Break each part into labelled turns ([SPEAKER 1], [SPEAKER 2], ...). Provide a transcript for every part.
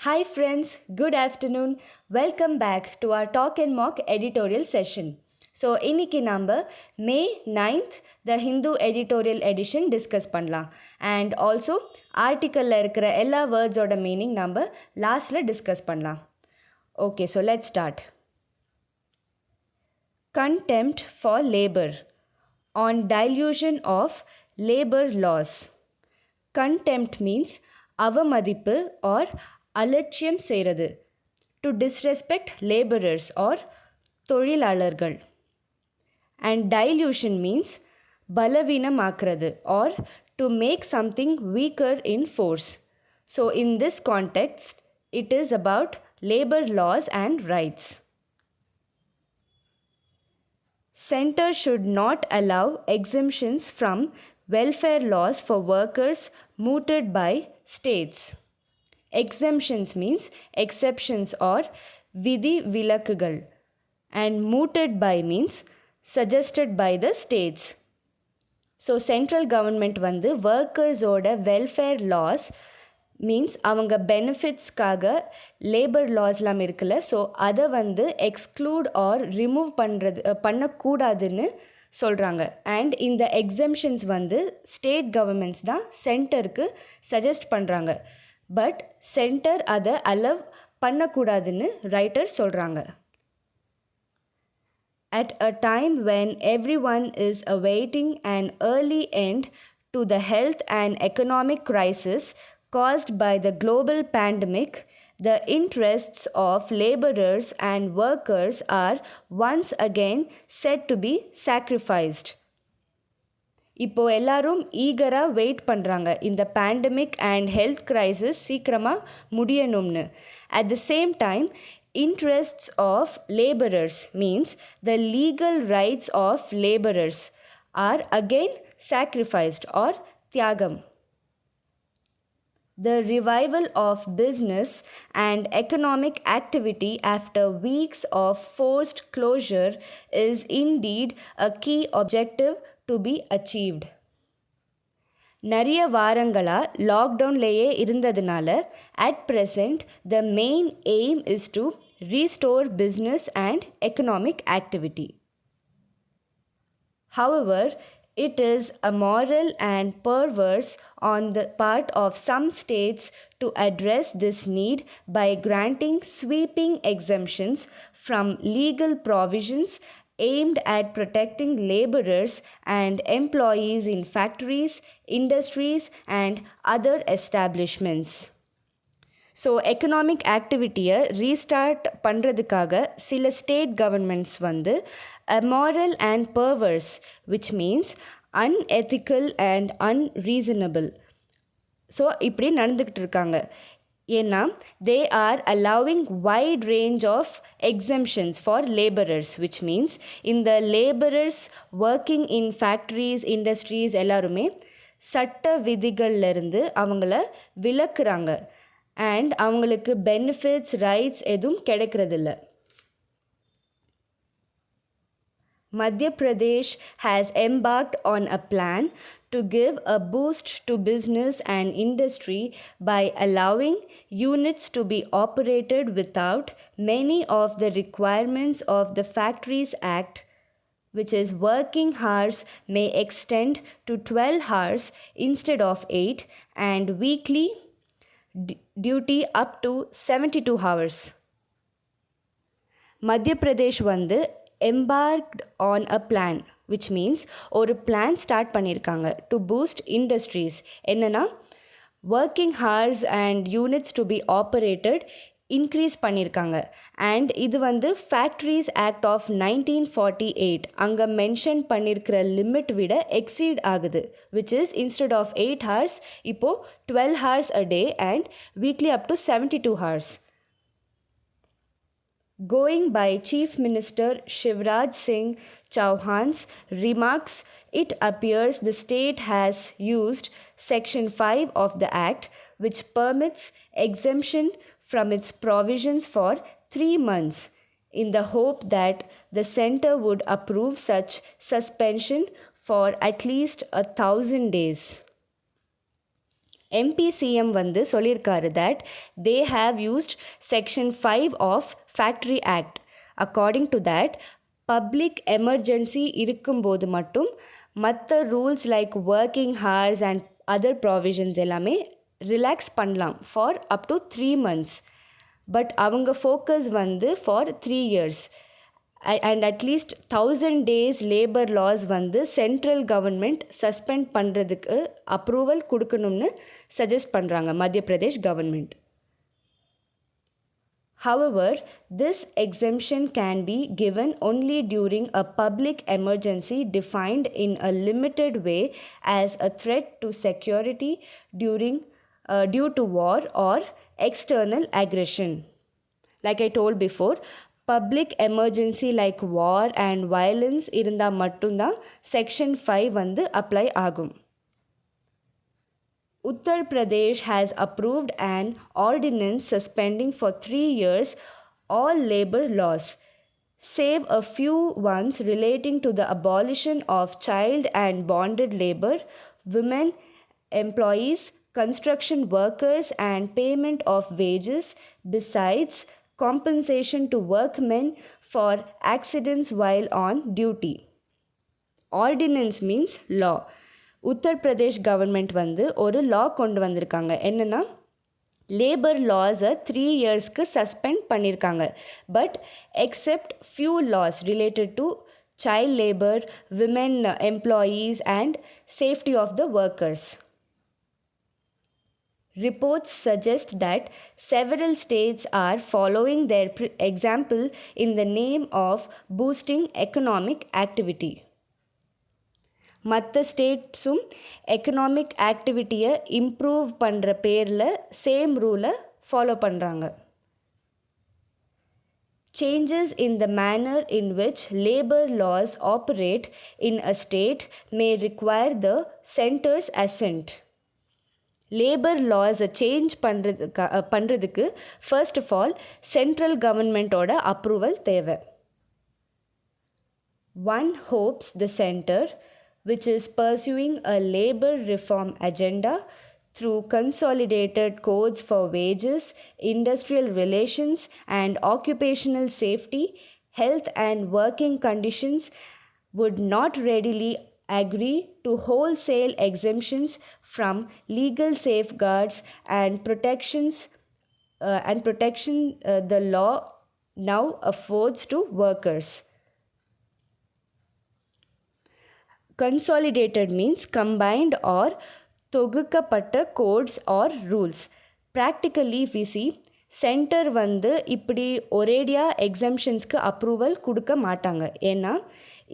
[SPEAKER 1] Hi friends, good afternoon. Welcome back to our Talk and Mock editorial session. So இன்னைக்கு நம்ம மே 9th த Hindu editorial edition discuss பண்ணலாம் and also ஆர்டிக்கலில் இருக்கிற எல்லா வேர்ட்ஸோட meaning நம்ம லாஸ்ட்டில் டிஸ்கஸ் பண்ணலாம். Okay, so let's start. Contempt for labor on dilution of labor laws. Contempt means அவமதிப்பு or அலட்சியம் செய்கிறது. To disrespect laborers or தொழிலாளர்கள். And dilution means பலவீனமாக்குறது or to make something weaker in force. So in this context, it is about labor laws and rights. Center should not allow exemptions from welfare laws for workers mooted by states. Exemptions means exceptions or விதி விலக்குகள் and mooted by means suggested by the states. So central government வந்து ஒர்க்கர்ஸோட welfare loss means அவங்க பெனிஃபிட்ஸ்க்காக labour லாஸ்லாம் இருக்குல்ல, so அதை வந்து exclude R remove பண்ணக்கூடாதுன்னு சொல்கிறாங்க. And இந்த exemptions வந்து ஸ்டேட் கவர்மெண்ட்ஸ் தான் சென்டருக்கு சஜஸ்ட் பண்ணுறாங்க. பட் சென்டர் அதை அலவ் பண்ணக்கூடாதுன்னு ரைட்டர் சொல்கிறாங்க. At a time when everyone is awaiting an early end to the health and economic crisis caused by the global pandemic, the interests of laborers and workers are once again said to be sacrificed. இப்போ எல்லாரும் ஈகராக wait பண்ணுறாங்க இந்த pandemic and health crisis சீக்கிரமாக முடியணும்னு. At the same time interests of laborers means the legal rights of laborers are again sacrificed or tyagam. The revival of business and economic activity after weeks of forced closure is indeed a key objective to be achieved. நிறைய வாரங்களாக லாக்டவுன்லேயே இருந்ததுனால at present the main aim is to restore business and economic activity. However, it is immoral and perverse on the part of some states to address this need by granting sweeping exemptions from legal provisions aimed at protecting laborers and employees in factories, industries, and other establishments. So economic ஆக்டிவிட்டியை restart பண்ணுறதுக்காக சில state governments வந்து amoral and perverse which means unethical and unreasonable so இப்படி நடந்துக்கிட்டு இருக்காங்க. ஏன்னா they are allowing wide range of exemptions for labourers which means இந்த labourers working in factories industries எல்லாருமே சட்ட விதிகள்லேருந்து அவங்கள விலக்குறாங்க அண்ட் அவங்களுக்கு பெனிஃபிட்ஸ் ரைட்ஸ் எதுவும் கிடைக்கிறதில்ல. Madhya Pradesh has embarked on a plan to give a boost to business and industry by allowing units to be operated without many of the requirements of the Factories Act, which is working hours may extend to 12 hours instead of 8 and weekly duty up to 72 hours. Madhya Pradesh வந்து embarked on a plan which means ஒரு plan start பண்ணியிருக்காங்க to boost industries. என்னென்னா working hours and units to be operated increase பண்ணியிருக்காங்க. And இது வந்து factories act of 1948 அங்கே mention பண்ணியிருக்கிற limit விட எக்ஸீட் ஆகுது. Which is instead of 8 hours இப்போது 12 hours a day and weekly up to 72 hours. Going by Chief Minister Shivraj Singh Chauhan's remarks, it appears the state has used Section 5 of the Act, which permits exemption from its provisions for 3 months, in the hope that the centre would approve such suspension for at least 1,000 days. MPCM வந்து சொல்லியிருக்காரு that they have used section 5 of Factory Act. According to that, public emergency இருக்கும்போது மட்டும் மற்ற rules like working hours and other provisions எல்லாமே relax பண்ணலாம் for up to 3 months. But அவங்க focus வந்து for 3 years. And at least 1000 days labour laws வந்து central government suspend பண்ணுறதுக்கு approval கொடுக்கணும்னு சஜஸ்ட் பண்ணுறாங்க Madhya Pradesh government. However, this exemption can be given only during a public emergency defined in a limited way as a threat to security due to war or external aggression. Like I told before, public emergency like war and violence இருந்தா மட்டும்தான் section 5 வந்து apply ஆகும். Uttar Pradesh has approved an ordinance suspending for 3 years all labor laws, save a few ones relating to the abolition of child and bonded labor, women employees, construction workers, and payment of wages, besides compensation to workmen for accidents while on duty. Ordinance means law. Uttar Pradesh government வந்து ஒரு law கொண்டு வந்திருக்காங்க. என்னென்னா labour லாஸை 3 yearsக்கு suspend பண்ணியிருக்காங்க. But except few laws related to child labour, women employees and safety of the workers. Reports suggest that several states are following their example in the name of boosting economic activity. மற்ற ஸ்டேட்ஸும் economic ஆக்டிவிட்டியை improve பண்ணுற பேரில் same ரூலை follow பண்ணுறாங்க. Changes in the manner in which labor laws operate in a state may require the center's assent. Labour லாஸை change பண்ணுறதுக்கு first of all central கவர்மெண்ட்டோட approval தேவை. One hopes the center, which is pursuing a labor reform agenda through consolidated codes for wages, industrial relations, and occupational safety, health, and working conditions, would not readily agree to wholesale exemptions from legal safeguards and protection the law now affords to workers. Consolidated means combined or தொகுக்கப்பட்ட codes or rules. Practically we see centre வந்து இப்படி ஒரேடியாக எக்ஸம்ஷன்ஸ்க்கு approval கொடுக்க மாட்டாங்க. ஏன்னா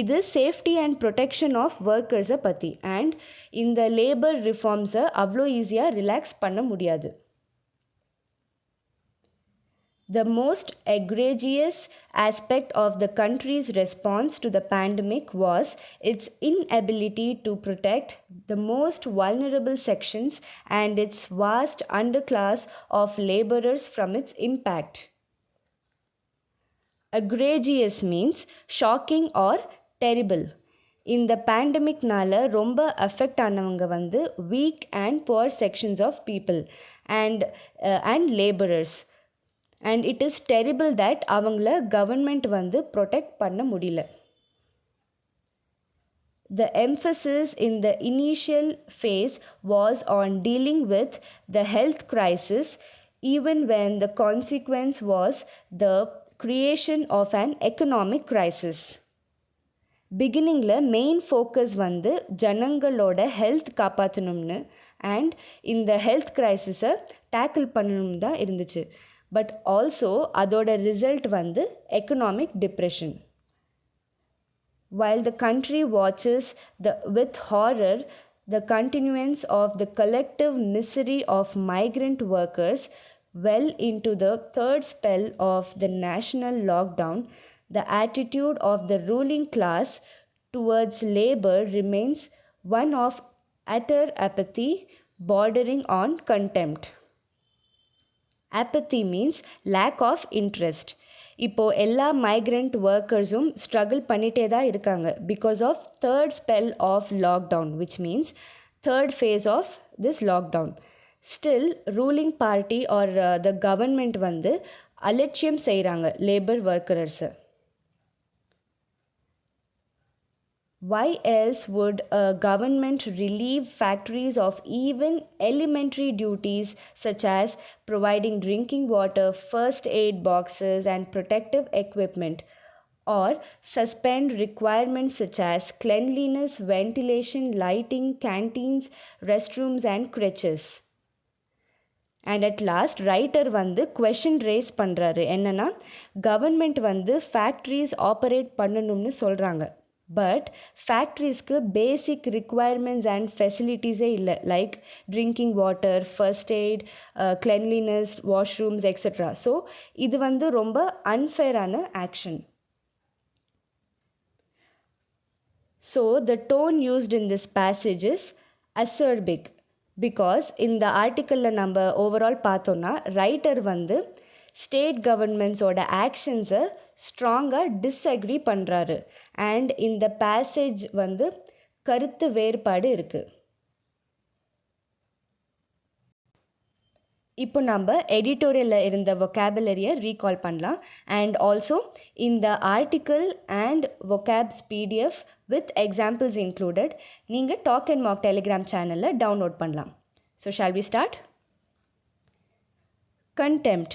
[SPEAKER 1] இது safety and protection of ஒர்க்கர்ஸை பற்றி and இந்த லேபர் ரிஃபார்ம்ஸை அவ்வளோ ஈஸியாக ரிலாக்ஸ் பண்ண முடியாது. The most egregious aspect of the country's response to the pandemic was its inability to protect the most vulnerable sections and its vast underclass of laborers from its impact. Egregious means shocking or terrible. இந்த பேண்டமிக்னால ரொம்ப affect ஆனவங்க வந்து weak and poor sections of people and labourers. And it is terrible that அவங்கள government வந்து protect பண்ண முடியல. The emphasis in the initial phase was on dealing with the health crisis, even when the consequence was the creation of an economic crisis. பிகினிங்கில் main focus வந்து ஜனங்களோட health காப்பாற்றணும்னு and இந்த health க்ரைசிஸை tackle பண்ணணும் தான் இருந்துச்சு. பட் ஆல்சோ அதோட result வந்து economic depression. While the country watches with horror the continuance of the collective misery of migrant workers well into the third spell of the national lockdown, the attitude of the ruling class towards labor remains one of utter apathy bordering on contempt. Apathy means lack of interest. இப்போது எல்லா migrant ஒர்க்கர்ஸும் struggle பண்ணிகிட்டே தான் இருக்காங்க because of third spell of lockdown, which means third phase of this lockdown. Still ruling party or the government வந்து அலட்சியம் செய்கிறாங்க labour ஒர்க்கர்ஸை. Why else would a government relieve factories of even elementary duties such as providing drinking water, first aid boxes, and protective equipment, or suspend requirements such as cleanliness, ventilation, lighting, canteens, restrooms, and crèches? And at last writer வந்து question raise பண்ணுறாரு. என்னென்னா, government வந்து factories operate பண்ணணும்னு சொல்கிறாங்க. But ஃபேக்ட்ரிஸ்க்கு basic requirements and ஃபெசிலிட்டிஸே இல்லை. Like drinking water, first aid, cleanliness, washrooms extra. So இது வந்து ரொம்ப அன்ஃபேரான action. So the tone used in this passage is acerbic. Because இந்த ஆர்டிக்கலில் நம்ம ஓவரால் பார்த்தோன்னா ரைட்டர் வந்து ஸ்டேட் கவர்மெண்ட்ஸோட ஆக்ஷன்ஸை ஸ்ட்ராங்காக டிஸ்அக்ரி பண்ணுறாரு. அண்ட் இந்த பேசேஜ் வந்து கருத்து வேறுபாடு இருக்குது. இப்போ நம்ம எடிட்டோரியலில் இருந்த vocabulary-யை ரீகால் பண்ணலாம். அண்ட் ஆல்சோ இந்த article and vocabs PDF with examples included நீங்கள் டாக் அண்ட் மார்க் டெலிகிராம் சேனலில் டவுன்லோட் பண்ணலாம். So shall we start? Contempt,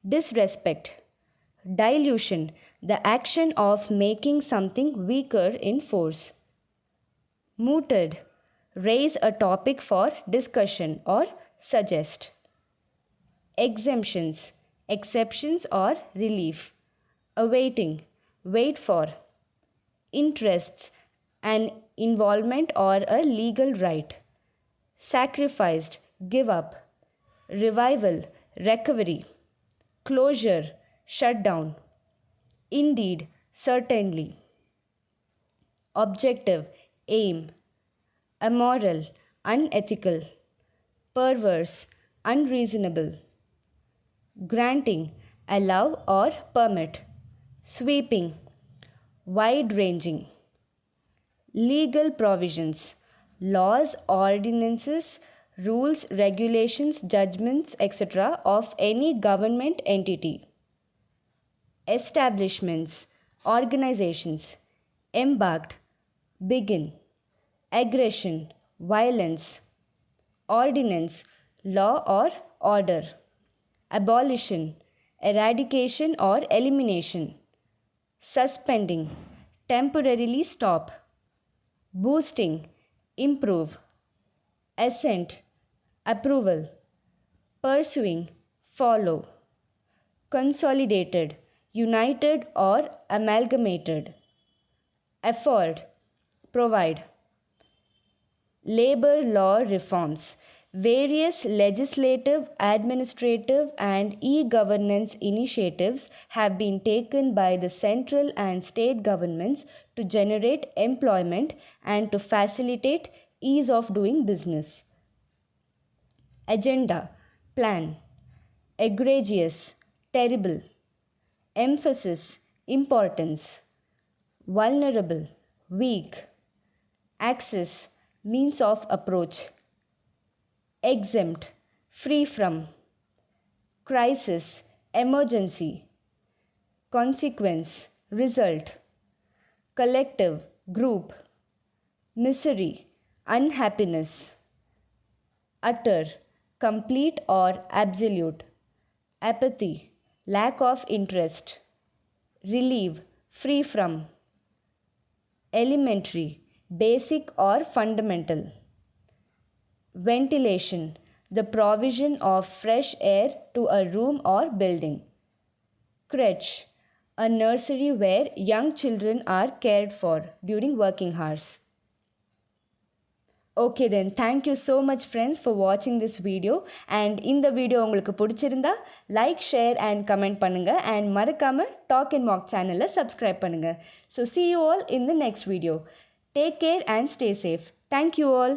[SPEAKER 1] disrespect. Dilution, the action of making something weaker in force. Mooted, raise a topic for discussion or suggest. Exemptions, exceptions or relief. Awaiting, wait for. Interests, an involvement or a legal right. Sacrificed, give up. Revival, recovery. Closure, shut down. Indeed, certainly. Objective, aim. Immoral, unethical. Perverse, unreasonable. Granting, allow or permit. Sweeping, wide-ranging. Legal provisions, laws, ordinances, rules, regulations, judgments, etc. of any government entity. Establishments, organizations. Embarked, begin. Aggression, violence. Ordinance, law or order. Abolition, eradication or elimination. Suspending, temporarily stop. Boosting, improve. Assent, approval. Pursuing, follow. Consolidated, united or amalgamated. Afford, provide. Labor law reforms. Various legislative, administrative, and e-governance initiatives have been taken by the central and state governments to generate employment and to facilitate ease of doing business. Agenda, plan. Egregious, terrible. Emphasis, importance. Vulnerable, weak. Access, means of approach. Exempt, free from. Crisis, emergency. Consequence, result. Collective, group. Misery, unhappiness. Utter, complete or absolute. Apathy, lack of interest. Relieve, free from. Elementary, basic or fundamental. Ventilation, the provision of fresh air to a room or building. Crèche, a nursery where young children are cared for during working hours. Okay then, thank you so much friends for watching this video. And இந்த video உங்களுக்கு பிடிச்சிருந்தா like, share and comment பண்ணுங்கள். And மறக்காமல் talk and mark சேனலில் subscribe பண்ணுங்கள். So see you all in the next video. Take care and stay safe. Thank you all.